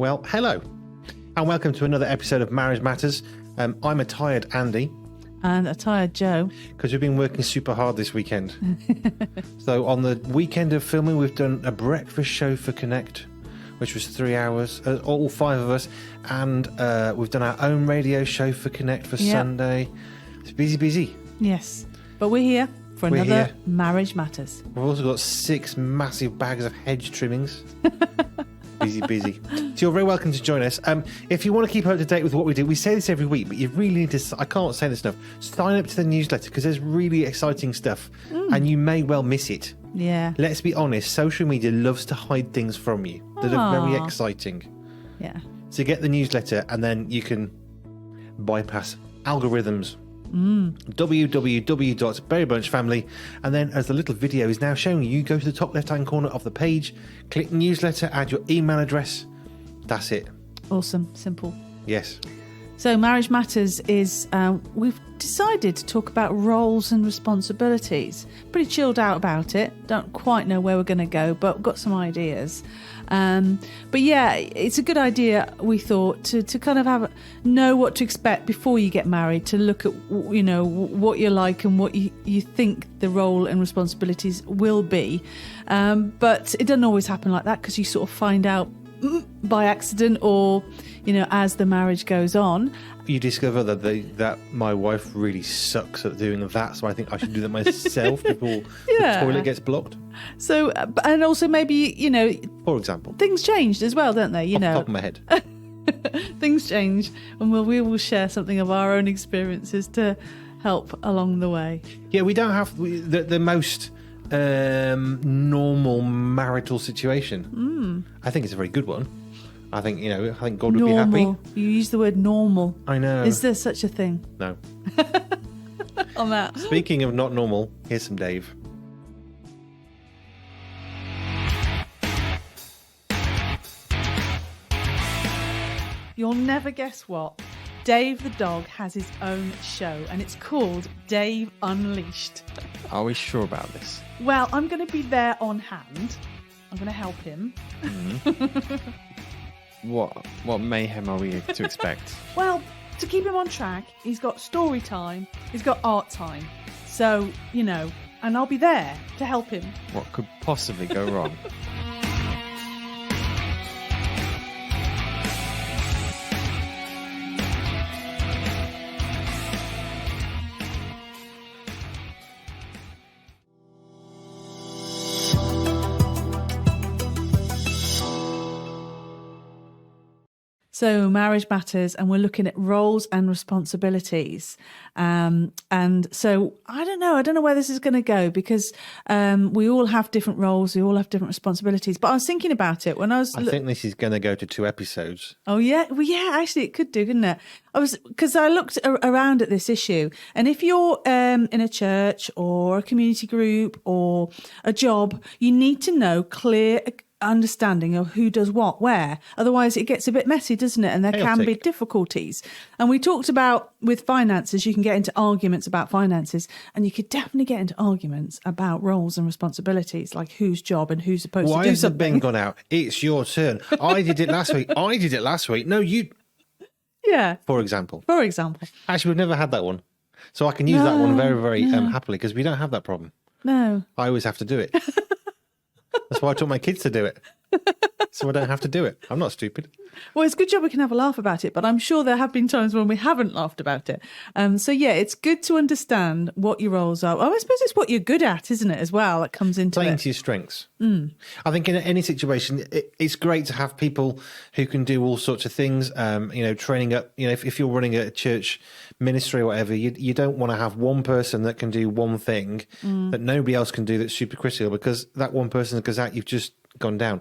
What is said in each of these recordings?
Well, hello, and welcome to another episode of Marriage Matters. I'm a tired Andy. And a tired Joe. Because we've been working super hard this weekend. So on the weekend of filming, we've done a breakfast show for Connect, which was 3 hours, all five of us. And we've done our own radio show for Connect for Sunday. It's busy. Yes. But we're here for another Marriage Matters. We've also got 6 massive bags of hedge trimmings. busy. So you're very welcome to join us. If you want to keep up to date with what we do, we say this every week, but you really need to, I can't say this enough, sign up to the newsletter because there's really exciting stuff and you may well miss it. Yeah. Let's be honest, social media loves to hide things from you that are very exciting. Yeah. So get the newsletter and then you can bypass algorithms. www.berrybunchfamily, and then as the little video is now showing you go to the top left hand corner of the page, click newsletter, add your email address. That's it. Awesome. Simple. Yes. So Marriage Matters is, we've decided to talk about roles and responsibilities. Pretty chilled out about it. Don't quite know where we're going to go, but we've got some ideas. But yeah, it's a good idea, we thought, to kind of know what to expect before you get married, to look at, you know, what you're like and what you think the role and responsibilities will be. But it doesn't always happen like that because you sort of find out by accident or, you know, as the marriage goes on. You discover that my wife really sucks at doing that, so I think I should do that myself before the toilet gets blocked. So, and also maybe, you know, for example, things changed as well, don't they? You know, off the top of my head. Things change, and we will share something of our own experiences to help along the way. Yeah, we don't have the most normal marital situation. I think it's a very good one. I think God would be happy. You use the word normal. I know. Is there such a thing? No. On that. Speaking of not normal, here's some Dave. You'll never guess what. Dave the dog has his own show, and it's called Dave Unleashed. Are we sure about this? Well, I'm going to be there on hand. I'm going to help him. Mm-hmm. What mayhem are we to expect? Well, to keep him on track, he's got story time, he's got art time. So, you know, and I'll be there to help him. What could possibly go wrong? So Marriage Matters, and we're looking at roles and responsibilities. And so I don't know where this is going to go because we all have different roles, we all have different responsibilities. But I was thinking about it when I think this is going to go to 2 episodes. Oh yeah, well yeah, actually it could do, couldn't it? Because I looked around at this issue, and if you're in a church or a community group or a job, you need to know clear understanding of who does what where, otherwise it gets a bit messy, doesn't it? And there can be difficulties. And we talked about with finances, you can get into arguments about finances, and you could definitely get into arguments about roles and responsibilities, like whose job and who's supposed to do something. Why has the bin gone out? It's your turn. I did it last week. No, you. Yeah. For example. Actually, we've never had that one, so I can use that one very, very happily because we don't have that problem. No. I always have to do it. That's why I taught my kids to do it. So I don't have to do it. I'm not stupid. Well, it's a good job we can have a laugh about it, but I'm sure there have been times when we haven't laughed about it. So yeah, it's good to understand what your roles are. I suppose it's what you're good at, isn't it, as well, that comes into playing it. To your strengths. I think in any situation, it's great to have people who can do all sorts of things, training up, if you're running a church ministry or whatever, you don't want to have one person that can do one thing that nobody else can do that's super critical, because that one person goes out, you've just gone down.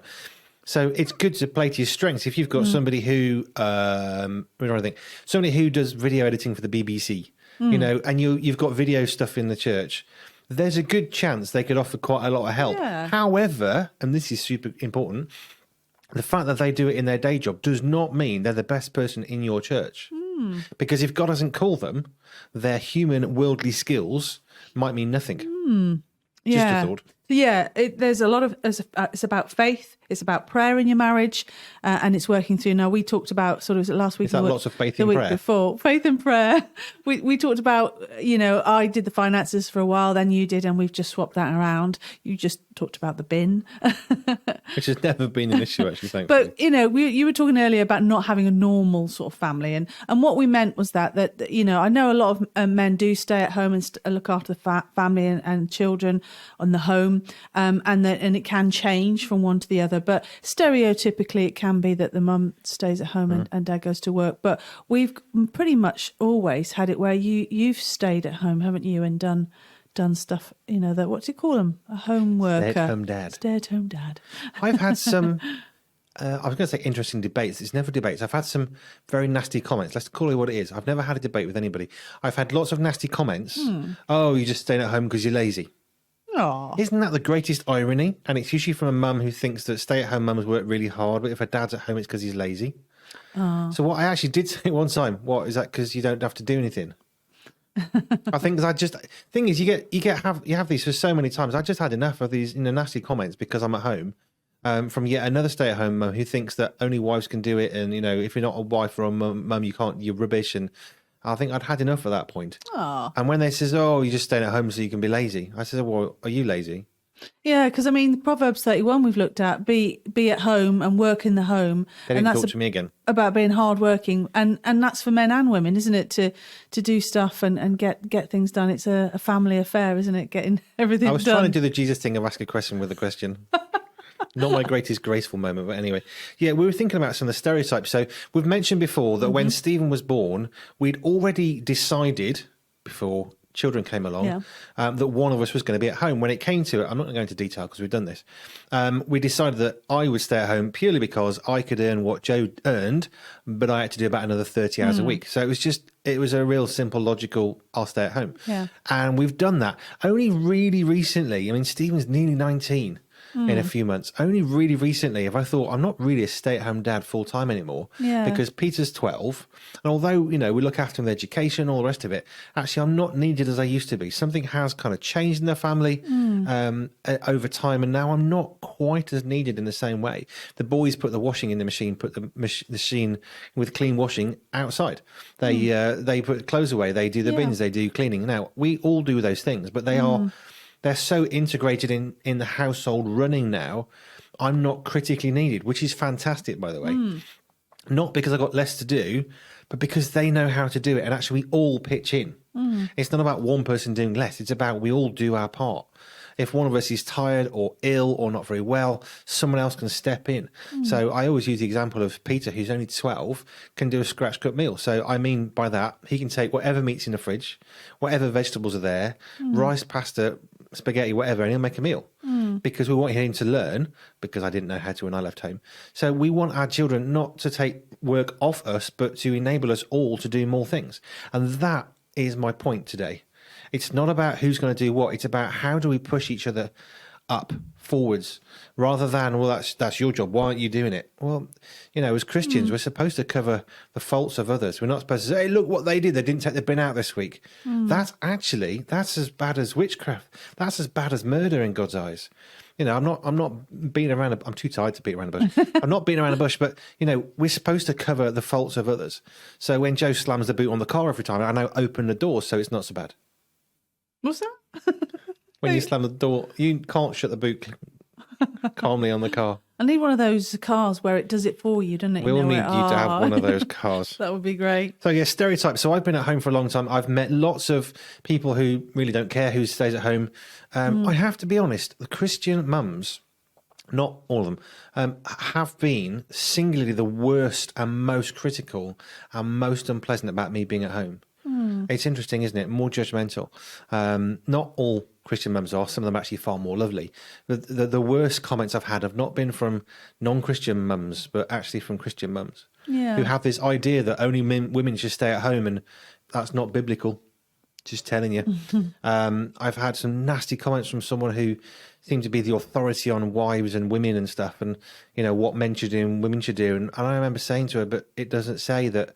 So it's good to play to your strengths. If you've got somebody who, somebody who does video editing for the BBC, and you've got video stuff in the church, there's a good chance they could offer quite a lot of help. Yeah. However, and this is super important, the fact that they do it in their day job does not mean they're the best person in your church. Because if God hasn't called them, their human worldly skills might mean nothing. Yeah. Just a thought. Yeah, there's a lot of, it's about faith, it's about prayer in your marriage, and it's working through. Now, we talked about sort of last week, Is that lots of faith the in week prayer? before, faith and prayer. We talked about, I did the finances for a while, then you did, and we've just swapped that around. You just talked about the bin. Which has never been an issue, actually, thankfully. But, you were talking earlier about not having a normal sort of family. And what we meant was that I know a lot of men do stay at home and look after the family and children on the home. And it can change from one to the other. But stereotypically, it can be that the mum stays at home and dad goes to work. But we've pretty much always had it where you've stayed at home, haven't you, and done stuff, that, what's it call them? A home worker. Stay-at-home dad. Stay-at-home dad. I've had some, I was going to say interesting debates. It's never debates. I've had some very nasty comments. Let's call it what it is. I've never had a debate with anybody. I've had lots of nasty comments. Oh, you're just staying at home because you're lazy. Aww. Isn't that the greatest irony? And it's usually from a mum who thinks that stay-at-home mums work really hard, but if her dad's at home, it's because he's lazy. So what I actually did say one time, what is that? Because you don't have to do anything. I think thing is, you have these for so many times. I just had enough of these nasty comments because I'm at home from yet another stay-at-home mum who thinks that only wives can do it, and if you're not a wife or a mum, you can't. You're rubbish. And I think I'd had enough at that point. Aww. And when they says, "Oh, you're just staying at home so you can be lazy," I said, "Well, are you lazy?" Yeah, because Proverbs 31 we've looked at, be at home and work in the home. They didn't talk to me again. About being hardworking, and that's for men and women, isn't it? To do stuff and get things done. It's a family affair, isn't it? Getting everything done. I was trying to do the Jesus thing of ask a question with a question. Not my greatest graceful moment, but anyway. Yeah, we were thinking about some of the stereotypes. So we've mentioned before that when Stephen was born, we'd already decided before children came along that one of us was going to be at home. When it came to it, I'm not going to go into detail because we've done this. We decided that I would stay at home purely because I could earn what Joe earned, but I had to do about another 30 hours a week. So it was a real simple, logical, I'll stay at home. Yeah. And we've done that only really recently. Stephen's nearly 19. In a few months. Only really recently have I thought I'm not really a stay-at-home dad full-time anymore because Peter's 12, and although we look after him with education, all the rest of it, actually I'm not needed as I used to be. Something has kind of changed in the family over time, and now I'm not quite as needed in the same way. The boys put the washing in the machine, put the machine with clean washing outside. They put clothes away, they do the bins, they do cleaning. Now we all do those things, but they're so integrated in the household running now, I'm not critically needed, which is fantastic, by the way. Not because I've got less to do, but because they know how to do it. And actually, we all pitch in. It's not about one person doing less. It's about we all do our part. If one of us is tired or ill or not very well, someone else can step in. So I always use the example of Peter, who's only 12, can do a scratch cooked meal. So I mean by that, he can take whatever meat's in the fridge, whatever vegetables are there, rice, pasta, spaghetti, whatever, and he'll make a meal. Because we want him to learn, because I didn't know how to when I left home. So we want our children not to take work off us, but to enable us all to do more things. And that is my point today. It's not about who's going to do what. It's about how do we push each other up, forwards, rather than, well, that's your job. Why aren't you doing it? Well, as Christians, we're supposed to cover the faults of others. We're not supposed to say, hey, look what they did. They didn't take the bin out this week. That's as bad as witchcraft. That's as bad as murder in God's eyes. I'm not beating around. I'm too tired to beat around the bush. I'm not beating around the bush, but we're supposed to cover the faults of others. So when Joe slams the boot on the car every time, I now open the door, so it's not so bad. What's that? When you slam the door, you can't shut the boot calmly on the car. I need one of those cars where it does it for you, doesn't it? We'll need you to have one of those cars. That would be great. So, stereotypes. So I've been at home for a long time. I've met lots of people who really don't care who stays at home. I have to be honest, the Christian mums, not all of them, have been singularly the worst and most critical and most unpleasant about me being at home. It's interesting, isn't it? More judgmental. Not all Christian mums are. Some of them are actually far more lovely. The worst comments I've had have not been from non-Christian mums, but actually from Christian mums who have this idea that only women should stay at home, and that's not biblical. Just telling you. I've had some nasty comments from someone who seemed to be the authority on wives and women and stuff, and what men should do and women should do. And I remember saying to her, but it doesn't say that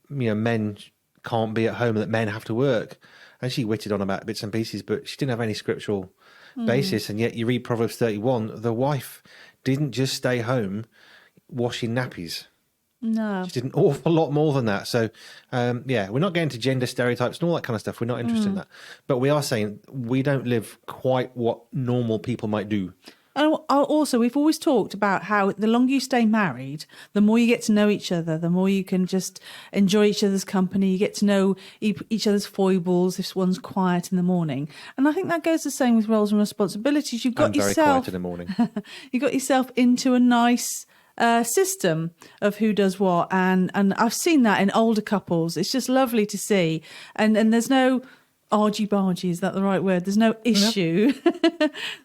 men can't be at home and that men have to work. And she witted on about bits and pieces, but she didn't have any scriptural basis. And yet you read Proverbs 31, the wife didn't just stay home washing nappies. No. She did an awful lot more than that. So, we're not getting to gender stereotypes and all that kind of stuff. We're not interested in that. But we are saying we don't live quite what normal people might do. And also, we've always talked about how the longer you stay married, the more you get to know each other, the more you can just enjoy each other's company. You get to know each other's foibles if one's quiet in the morning. And I think that goes the same with roles and responsibilities. You've got I'm very quiet in the morning. You got yourself into a nice system of who does what, and I've seen that in older couples. It's just lovely to see, and there's no argy-bargy, is that the right word? There's no issue.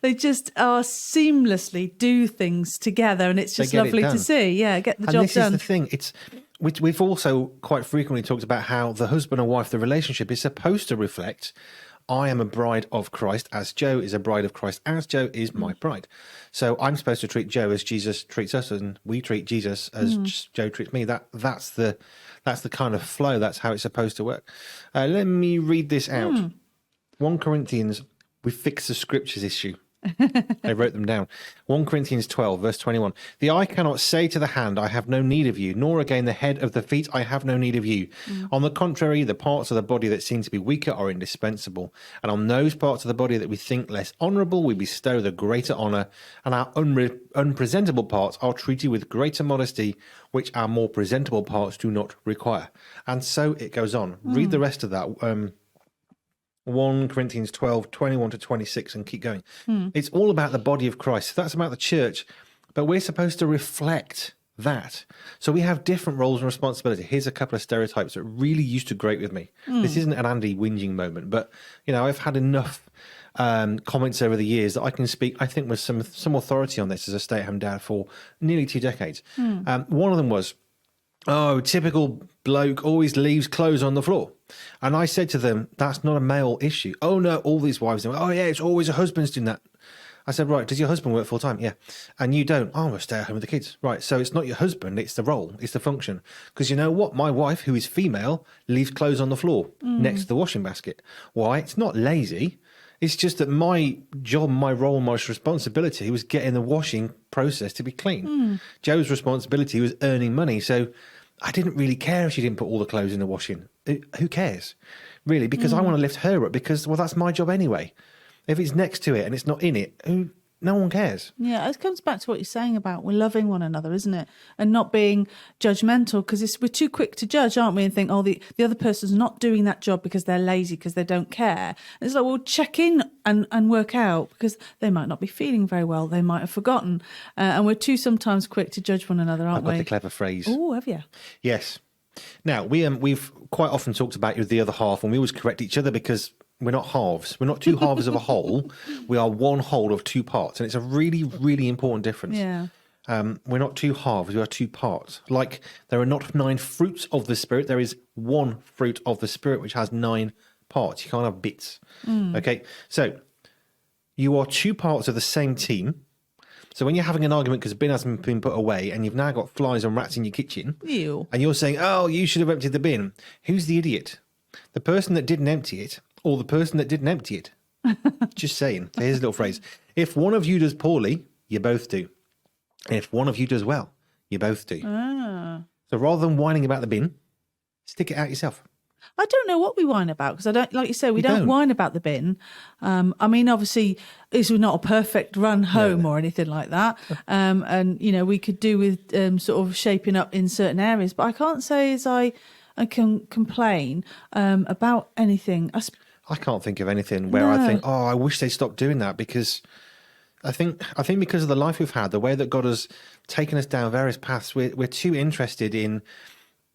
They just are seamlessly do things together, and it's just lovely to see. Yeah, get the job done. And this is the thing. We've also quite frequently talked about how the husband and wife, the relationship is supposed to reflect, I am a bride of Christ, as Joe is a bride of Christ, as Joe is my bride. So I'm supposed to treat Joe as Jesus treats us, and we treat Jesus as Joe treats me. That's the kind of flow. That's how it's supposed to work. Let me read this out. 1 Corinthians, we fix the scriptures issue. I wrote them down. 1 Corinthians 12, verse 21. The eye cannot say to the hand, I have no need of you, nor again the head of the feet, I have no need of you. On the contrary, the parts of the body that seem to be weaker are indispensable. And on those parts of the body that we think less honourable, we bestow the greater honour, and our unpresentable parts are treated with greater modesty, which our more presentable parts do not require. And so it goes on. Read the rest of that. 1 Corinthians 12, 21 to 26, and keep going. It's all about the body of Christ. That's about the church, but we're supposed to reflect that. So we have different roles and responsibilities. Here's a couple of stereotypes that really used to grate with me. This isn't an Andy whinging moment, but I've had enough comments over the years that I can speak, I think, with some authority on this as a stay-at-home dad for nearly 2 decades. One of them was, oh, typical bloke always leaves clothes on the floor. And I said to them, that's not a male issue. Oh, no, all these wives do. Oh, yeah, it's always a husband's doing that. I said, right, does your husband work full time? Yeah. And you don't? Oh, I'm going to stay at home with the kids. Right, so it's not your husband, it's the role, it's the function. Because you know what? My wife, who is female, leaves clothes on the floor next to the washing basket. Why? It's not lazy. It's just that my job, my role, my responsibility was getting the washing process to be clean. Joe's responsibility was earning money. So I didn't really care if she didn't put all the clothes in the washing. Who cares, really? Because I want to lift her up because, well, that's my job anyway. If it's next to it and it's not in it, no one cares. Yeah, it comes back to what you're saying about we're loving one another, isn't it? And not being judgmental, because we're too quick to judge, aren't we? And think, oh, the other person's not doing that job because they're lazy, because they don't care. And it's like, well, check in and work out, because they might not be feeling very well. They might have forgotten. And we're too sometimes quick to judge one another, aren't we? I've got the clever phrase. Oh, have you? Yes. Now, we've quite often talked about the other half, and we always correct each other because we're not halves. We're not two halves of a whole. We are one whole of two parts. And it's a really, really important difference. Yeah. We're not two halves. We are two parts. Like there are not 9 fruits of the Spirit. There is one fruit of the Spirit, which has 9 parts. You can't have bits. Okay. So you are 2 parts of the same team. So when you're having an argument because a bin hasn't been put away and you've now got flies and rats in your kitchen, and you're saying, oh, you should have emptied the bin. Who's the idiot? The person that didn't empty it, or the person that didn't empty it? Just saying. Here's a little phrase. If one of you does poorly, you both do. And if one of you does well, you both do. So rather than whining about the bin, stick it out yourself. I don't know what we whine about, because I don't, like you say, we don't whine about the bin. I mean, obviously, it's not a perfect run home or anything like that. And, we could do with sort of shaping up in certain areas. But I can't say as I can complain about anything. I can't think of anything where I think, oh, I wish they stopped doing that, because I think because of the life we've had, the way that God has taken us down various paths, we're too interested in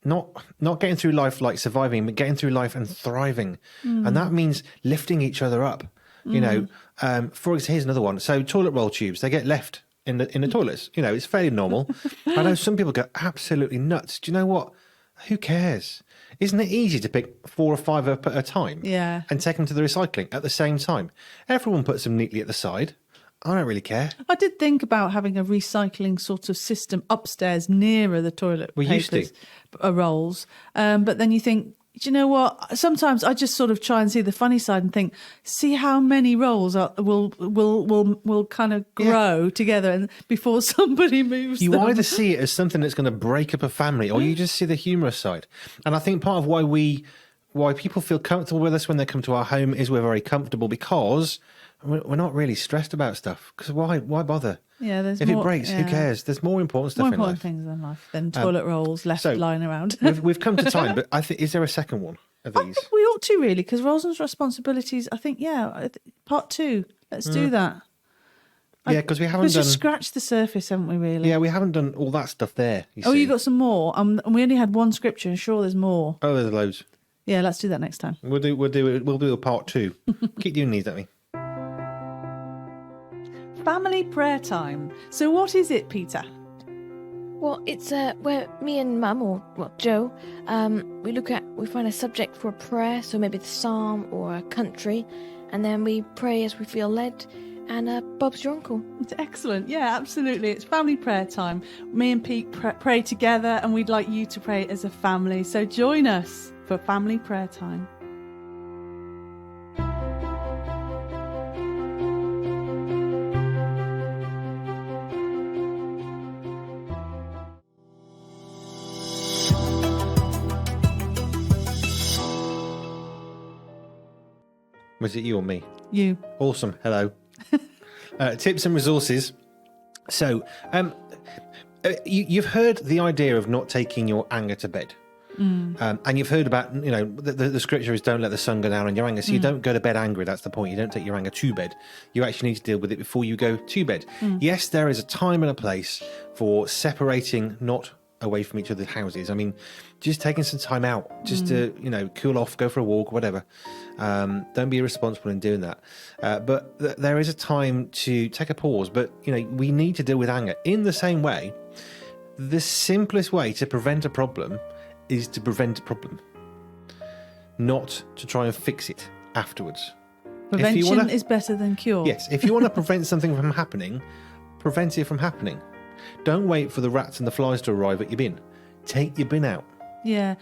not getting through life like surviving, but getting through life and thriving. And that means lifting each other up. For example, here's another one. So toilet roll tubes, they get left in the toilets. It's fairly normal. I know some people go absolutely nuts. Do you know what? Who cares? Isn't it easy to pick 4 or 5 up at a time? Yeah. And take them to the recycling at the same time? Everyone puts them neatly at the side. I don't really care. I did think about having a recycling sort of system upstairs nearer the toilet We used to. rolls. But then you think, Do you know what? Sometimes I just sort of try and see the funny side and think, see how many roles will kind of grow together, and before somebody moves. You them. either see it as something that's going to break up a family, or you just see the humorous side. And I think part of why people feel comfortable with us when they come to our home is we're very comfortable because we're not really stressed about stuff. Because why bother? Yeah, if it breaks, who cares? There's more important stuff more in important life. things in life than toilet rolls left lying around. we've come to time, but I think, is there a second one of I these? think we ought to really, because roles and responsibilities. I think part 2. Let's do that. Yeah, because we haven't Let's done. just scratch the surface, haven't we? Really? Yeah, we haven't done all that stuff there. You got some more. And we only had one scripture, and sure, there's more. Oh, there's loads. Yeah, let's do that next time. We'll do a part 2. Keep doing these, don't we? Family prayer time. So, what is it, Peter? Well, it's where me and Mum, or Joe, we find a subject for a prayer, so maybe the psalm or a country, and then we pray as we feel led. And Bob's your uncle. It's excellent. Yeah, absolutely. It's family prayer time. Me and Pete pray together, and we'd like you to pray as a family. So join us for family prayer time. Was it you or me? You. Awesome. Hello. Tips and resources. So, you've heard the idea of not taking your anger to bed. And you've heard about, the scripture is don't let the sun go down on your anger. So you don't go to bed angry. That's the point. You don't take your anger to bed. You actually need to deal with it before you go to bed. Yes, there is a time and a place for separating, not away from each other's houses. I mean, just taking some time out, just to, cool off, go for a walk, whatever. Don't be irresponsible in doing that. But there is a time to take a pause. But, we need to deal with anger. In the same way, the simplest way to prevent a problem is to prevent a problem, not to try and fix it afterwards. Prevention is better than cure. Yes, if you want to prevent something from happening, prevent it from happening. Don't wait for the rats and the flies to arrive at your bin. Take your bin out. Yeah.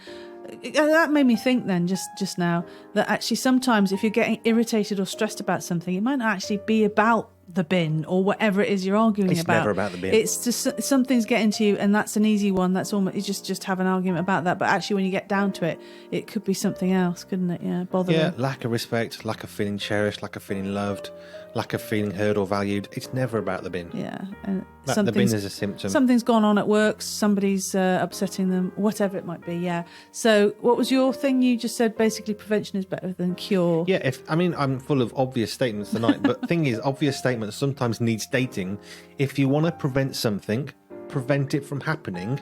That made me think then, just now, that actually sometimes if you're getting irritated or stressed about something, it might not actually be about the bin or whatever it is you're arguing about. It's never about the bin. It's just something's getting to you, and that's an easy one. That's almost, you just have an argument about that. But actually, when you get down to it, it could be something else, couldn't it? Yeah, bothering. Yeah, lack of respect, lack of feeling cherished, lack of feeling loved, lack of feeling heard or valued. It's never about the bin. Yeah, and the bin is a symptom. Something's gone on at work. Somebody's upsetting them, whatever it might be. Yeah. So, what was your thing? You just said basically prevention is better than cure. Yeah, I'm full of obvious statements tonight, but thing is, obvious statements sometimes need stating. If you want to prevent something, prevent it from happening.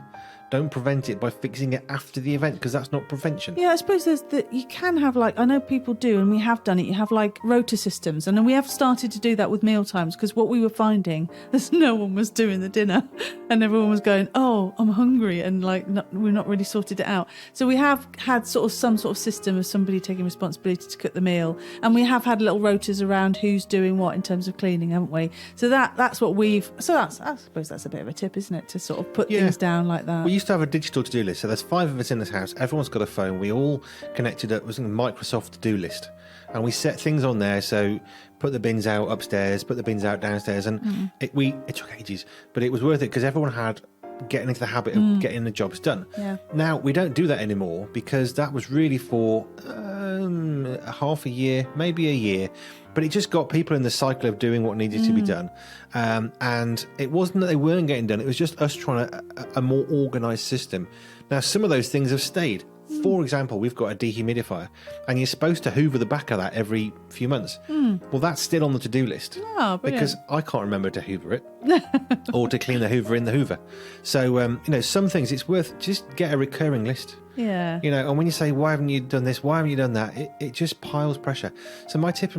Don't prevent it by fixing it after the event, because that's not prevention. Yeah, I suppose you can have, I know people do, and we have done it. You have rota systems, and then we have started to do that with meal times, because what we were finding is no one was doing the dinner, and everyone was going, "Oh, I'm hungry," and we're not really sorted it out. So we have had some sort of system of somebody taking responsibility to cook the meal, and we have had little rotas around who's doing what in terms of cleaning, haven't we? So that's what we've. So I suppose that's a bit of a tip, isn't it, to sort of put things down like that. We used to have a digital to-do list. So there's 5 of us in this house. Everyone's got a phone. We all connected up with a Microsoft to-do list. And we set things on there. So put the bins out upstairs, put the bins out downstairs. And it took ages, but it was worth it because everyone had getting into the habit of getting the jobs done. Yeah. Now, we don't do that anymore because that was really for half a year, maybe a year. But it just got people in the cycle of doing what needed to be done. And it wasn't that they weren't getting done. It was just us trying a more organised system. Now, some of those things have stayed. For example, we've got a dehumidifier, and you're supposed to hoover the back of that every few months. Well, that's still on the to-do list. Oh, brilliant. Because I can't remember to hoover it or to clean the hoover in the hoover. So, some things it's worth just get a recurring list. Yeah. And when you say, why haven't you done this? Why haven't you done that? It just piles pressure. So my tip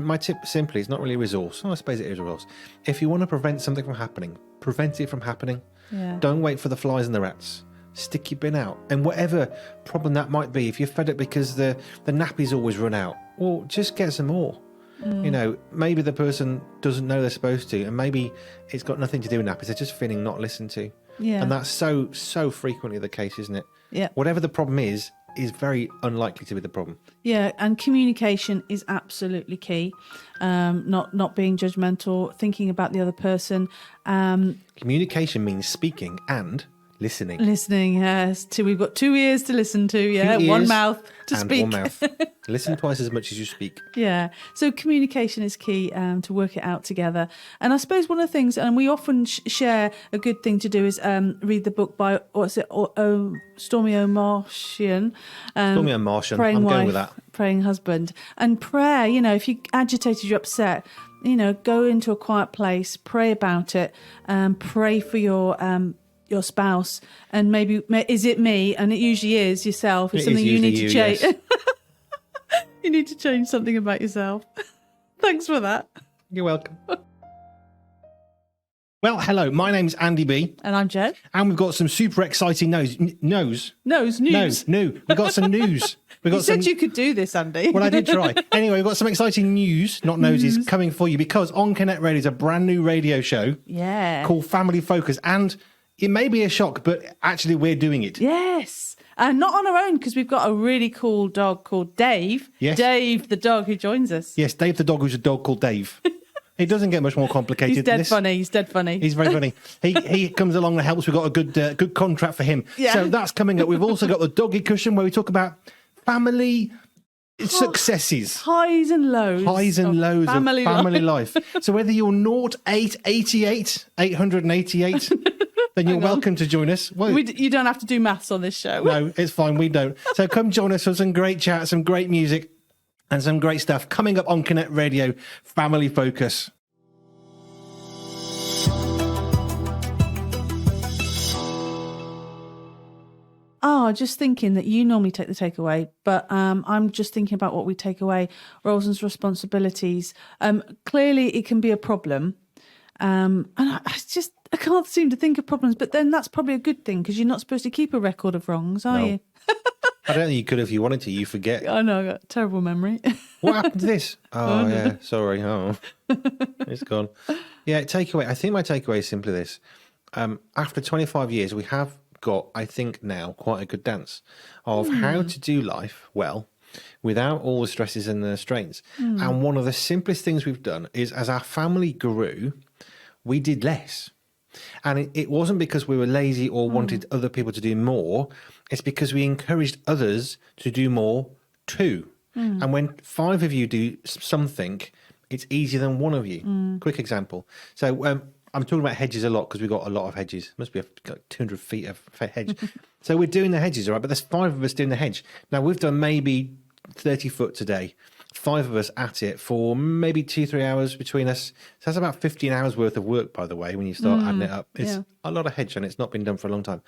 simply is not really a resource. I suppose it is a resource. If you want to prevent something from happening, prevent it from happening. Yeah. Don't wait for the flies and the rats. Stick your bin out. And whatever problem that might be, if you're fed up because the nappies always run out, well, just get some more. Maybe the person doesn't know they're supposed to, and maybe it's got nothing to do with nappies. They're just feeling not listened to. Yeah. And that's so frequently the case, isn't it? Yeah. Whatever the problem is, is very unlikely to be the problem. Yeah, and communication is absolutely key. Not being judgmental, thinking about the other person. Communication means speaking and listening. Listening, yes. We've got 2 ears to listen to, yeah. 2 One ears mouth to and speak. one mouth. Listen twice as much as you speak. Yeah. So communication is key to work it out together. And I suppose one of the things, and we often share a good thing to do is read the book by, Stormy O'Martian. Stormy O'Martian. Praying I'm wife, going with that. Praying husband. And prayer, if you're agitated, you're upset, go into a quiet place, pray about it, pray for your spouse, and maybe, is it me? And it usually is yourself. It's something you need to change. Yes. You need to change something about yourself. Thanks for that. You're welcome. Well, hello. My name's Andy B. And I'm Jen. And we've got some super exciting news. News. We've got some news. You said you could do this, Andy. Well, I did try. Anyway, we've got some exciting news, not noses, coming for you because On Connect Radio is a brand new radio show called Family Focus. And it may be a shock, but actually we're doing it. Yes. And not on our own, because we've got a really cool dog called Dave. Yes. Dave, the dog who joins us. Yes, Dave the dog, who's a dog called Dave. It doesn't get much more complicated than this. He's dead funny. He's very funny. He comes along and helps. We've got a good contract for him. Yeah. So that's coming up. We've also got the doggy cushion where we talk about family successes. Highs and lows. Highs and lows of family life. So whether you're 0888, 888, then you're welcome to join us. Well, You don't have to do maths on this show. no, it's fine. We don't. So come join us for some great chat, some great music, and some great stuff coming up on Connect Radio Family Focus. Oh, just thinking that you normally take the takeaway, but I'm just thinking about what we take away, roles and responsibilities. Clearly, it can be a problem. And I can't seem to think of problems, but then that's probably a good thing because you're not supposed to keep a record of wrongs, are you? I don't think you could if you wanted to. You forget. I know, I got a terrible memory. What happened to this? Oh, yeah. Sorry. Oh, it's gone. Yeah, takeaway. I think my takeaway is simply this. After 25 years, we have got, I think now, quite a good dance of how to do life well without all the stresses and the strains. And one of the simplest things we've done is as our family grew, we did less. And it wasn't because we were lazy or wanted other people to do more. It's because we encouraged others to do more too. And when 5 of you do something, it's easier than 1 of you. Quick example. So I'm talking about hedges a lot because we've got a lot of hedges. Must be like 200 feet of hedge. So we're doing the hedges, all right? But there's 5 of us doing the hedge. Now, we've done maybe 30 foot today. 5 of us at it for maybe 2-3 hours between us. So that's about 15 hours worth of work, by the way, when you start adding it up. It's a lot of hedge and it's not been done for a long time.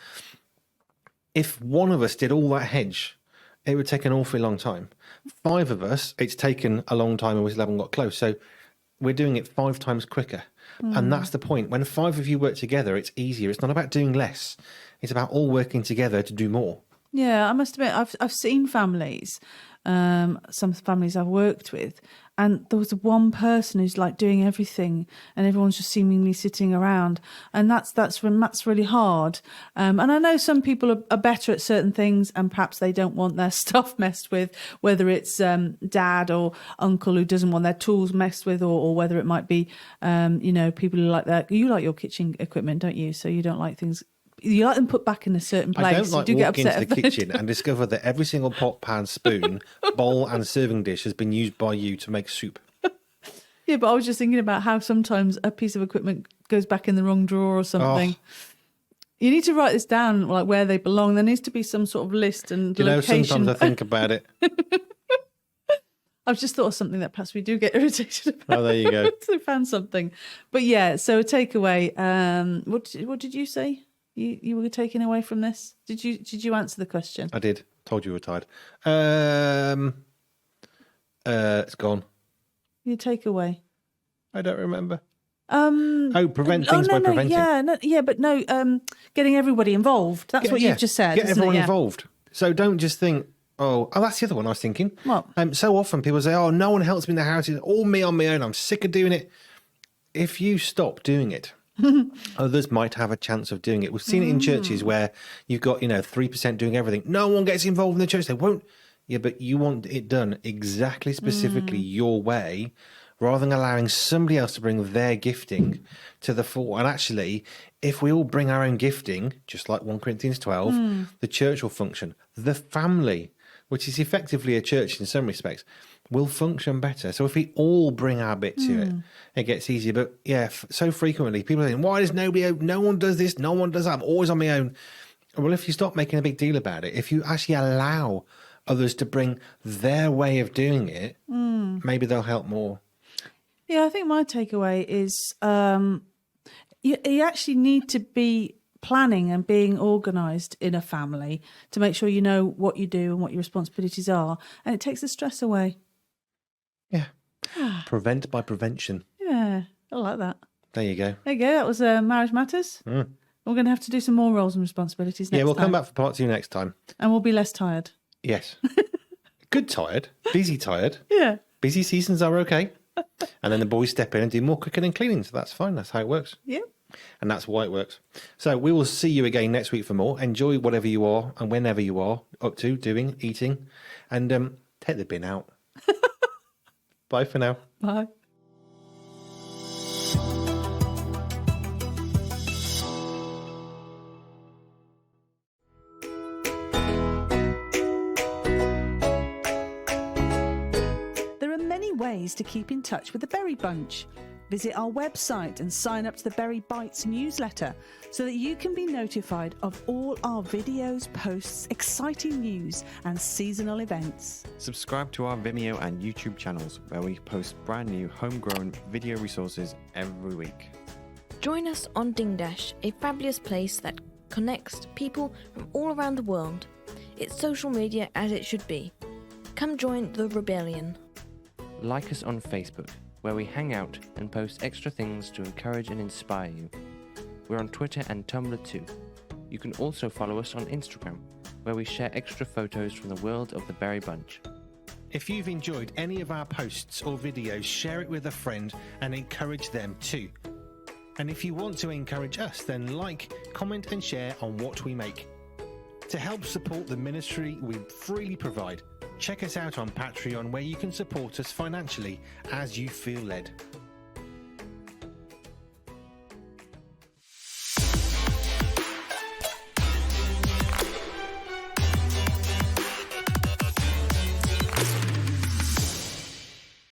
If 1 of us did all that hedge, it would take an awfully long time. 5 of us, it's taken a long time and we still haven't got close. So we're doing it 5 times quicker. And that's the point. When 5 of you work together, it's easier. It's not about doing less. It's about all working together to do more. Yeah, I must admit, I've seen families, some families I've worked with, and there was one person who's like doing everything, and everyone's just seemingly sitting around, and that's really hard. And I know some people are better at certain things, and perhaps they don't want their stuff messed with, whether it's dad or uncle who doesn't want their tools messed with, or whether it might be, people who like that. You like your kitchen equipment, don't you? So you don't like things. You like them put back in a certain place. I don't like walking into the kitchen and discover that every single pot, pan, spoon, bowl and serving dish has been used by you to make soup. Yeah, but I was just thinking about how sometimes a piece of equipment goes back in the wrong drawer or something. Oh. You need to write this down, like where they belong. There needs to be some sort of list and location. Sometimes I think about it. I've just thought of something that perhaps we do get irritated about. Oh, there you go. So I found something. But yeah, so a takeaway. What did you say? You were taking away from this? Did you answer the question? I did. Told you were tired. It's gone. Your takeaway. I don't remember. Prevent things by preventing. Getting everybody involved. That's what you've just said. Get everyone involved. So don't just think, oh, that's the other one I was thinking. What? So often people say, oh, no one helps me in the house. It's all me on my own. I'm sick of doing it. If you stop doing it, Others might have a chance of doing it. We've seen it in churches where you've got, 3% doing everything. No one gets involved in the church. They won't. Yeah, but you want it done exactly, specifically your way, rather than allowing somebody else to bring their gifting to the fore. And actually, if we all bring our own gifting, just like 1 Corinthians 12, the church will function. The family, which is effectively a church in some respects, will function better. So if we all bring our bit to it, it gets easier. But yeah, so frequently people are saying, why does no one does this, no one does that, I'm always on my own. Well, if you stop making a big deal about it, if you actually allow others to bring their way of doing it, maybe they'll help more. Yeah, I think my takeaway is you actually need to be planning and being organised in a family to make sure you know what you do and what your responsibilities are, and it takes the stress away. Yeah. Prevent by prevention. Yeah, I like that. There you go. There you go. That was Marriage Matters. We're going to have to do some more roles and responsibilities next time. Yeah, we'll come back for part 2 next time. And we'll be less tired. Yes. Good tired. Busy tired. Yeah. Busy seasons are okay. And then the boys step in and do more cooking and cleaning. So that's fine. That's how it works. Yeah. And that's why it works. So we will see you again next week for more. Enjoy whatever you are and whenever you are up to, doing, eating. And take the bin out. Bye for now. Bye. There are many ways to keep in touch with the Berry Bunch. Visit our website and sign up to the Berry Bites newsletter so that you can be notified of all our videos, posts, exciting news and seasonal events. Subscribe to our Vimeo and YouTube channels where we post brand new homegrown video resources every week. Join us on Dingdash, a fabulous place that connects people from all around the world. It's social media as it should be. Come join the rebellion. Like us on Facebook, where we hang out and post extra things to encourage and inspire you. We're on Twitter and Tumblr too. You can also follow us on Instagram, where we share extra photos from the world of the Berry Bunch. If you've enjoyed any of our posts or videos, share it with a friend and encourage them too. And if you want to encourage us, then like, comment and share on what we make. To help support the ministry we freely provide, check us out on Patreon, where you can support us financially as you feel led.